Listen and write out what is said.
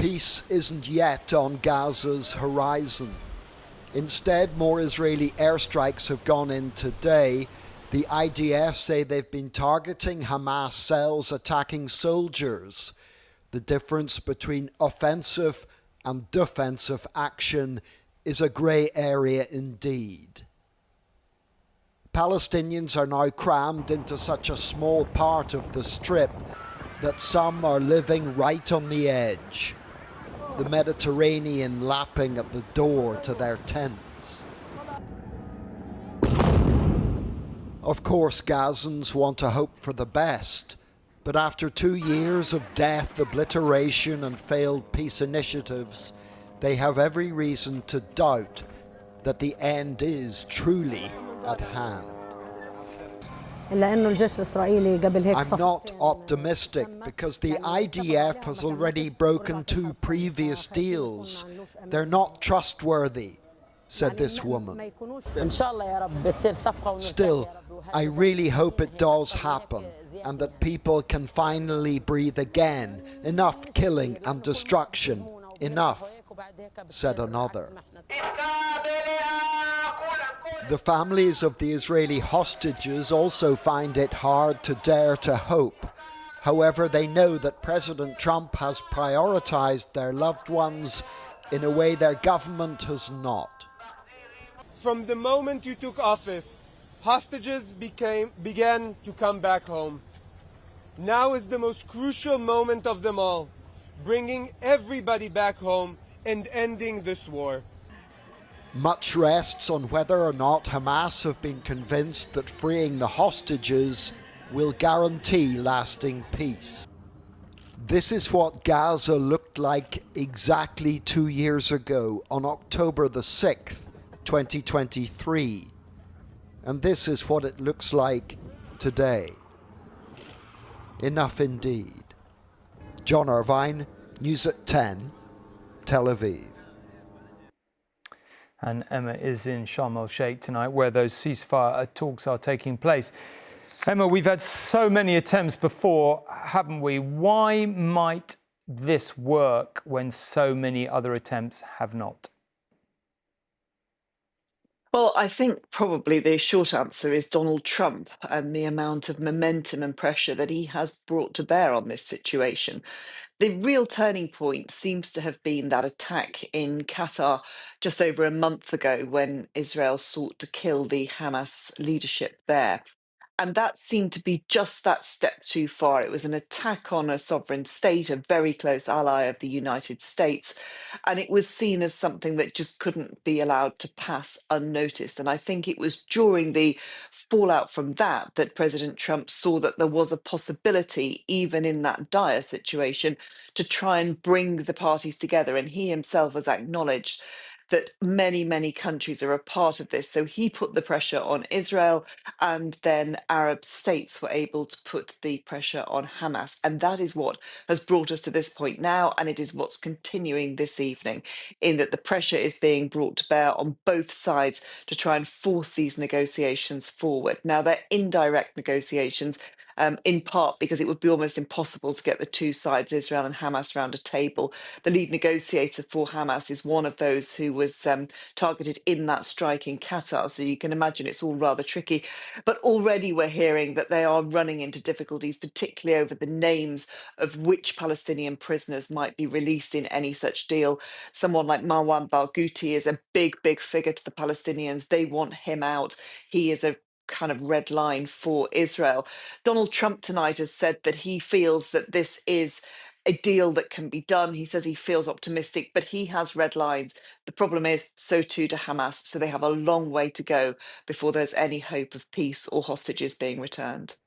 Peace isn't yet on Gaza's horizon. Instead, more Israeli airstrikes have gone in today. The IDF say they've been targeting Hamas cells attacking soldiers. The difference between offensive and defensive action is a grey area indeed. Palestinians are now crammed into such a small part of the strip that some are living right on the edge, the Mediterranean lapping at the door to their tents. Of course, Gazans want to hope for the best, but after 2 years of death, obliteration and failed peace initiatives, they have every reason to doubt that the end is truly at hand. I'm not optimistic because the IDF has already broken 2 previous deals. They're not trustworthy, said this woman. Still, I really hope it does happen and that people can finally breathe again. Enough killing and destruction. Enough, said another. The families of the Israeli hostages also find it hard to dare to hope. However, they know that President Trump has prioritized their loved ones in a way their government has not. From the moment you took office, hostages began to come back home. Now is the most crucial moment of them all, bringing everybody back home and ending this war. Much rests on whether or not Hamas have been convinced that freeing the hostages will guarantee lasting peace. This is what Gaza looked like exactly 2 years ago on October the 6th, 2023. And this is what it looks like today. Enough indeed. John Irvine, News at 10, Tel Aviv. And Emma is in Sharm el-Sheikh tonight, where those ceasefire talks are taking place. Emma, we've had so many attempts before, haven't we? Why might this work when so many other attempts have not? Well, I think probably the short answer is Donald Trump and the amount of momentum and pressure that he has brought to bear on this situation. The real turning point seems to have been that attack in Qatar just over a month ago when Israel sought to kill the Hamas leadership there. And that seemed to be just that step too far. It was an attack on a sovereign state, a very close ally of the United States. And it was seen as something that just couldn't be allowed to pass unnoticed. And I think it was during the fallout from that that President Trump saw that there was a possibility, even in that dire situation, to try and bring the parties together. And he himself has acknowledged that many, many countries are a part of this. So he put the pressure on Israel, and then Arab states were able to put the pressure on Hamas. And that is what has brought us to this point now, and it is what's continuing this evening, in that the pressure is being brought to bear on both sides to try and force these negotiations forward. Now, they're indirect negotiations, in part because it would be almost impossible to get the two sides, Israel and Hamas, around a table. The lead negotiator for Hamas is one of those who was targeted in that strike in Qatar. So you can imagine it's all rather tricky. But already we're hearing that they are running into difficulties, particularly over the names of which Palestinian prisoners might be released in any such deal. Someone like Marwan Barghouti is a big, big figure to the Palestinians. They want him out. He is a kind of red line for Israel. Donald Trump tonight has said that he feels that this is a deal that can be done. He says he feels optimistic, but he has red lines. The problem is, so too do Hamas. So they have a long way to go before there's any hope of peace or hostages being returned.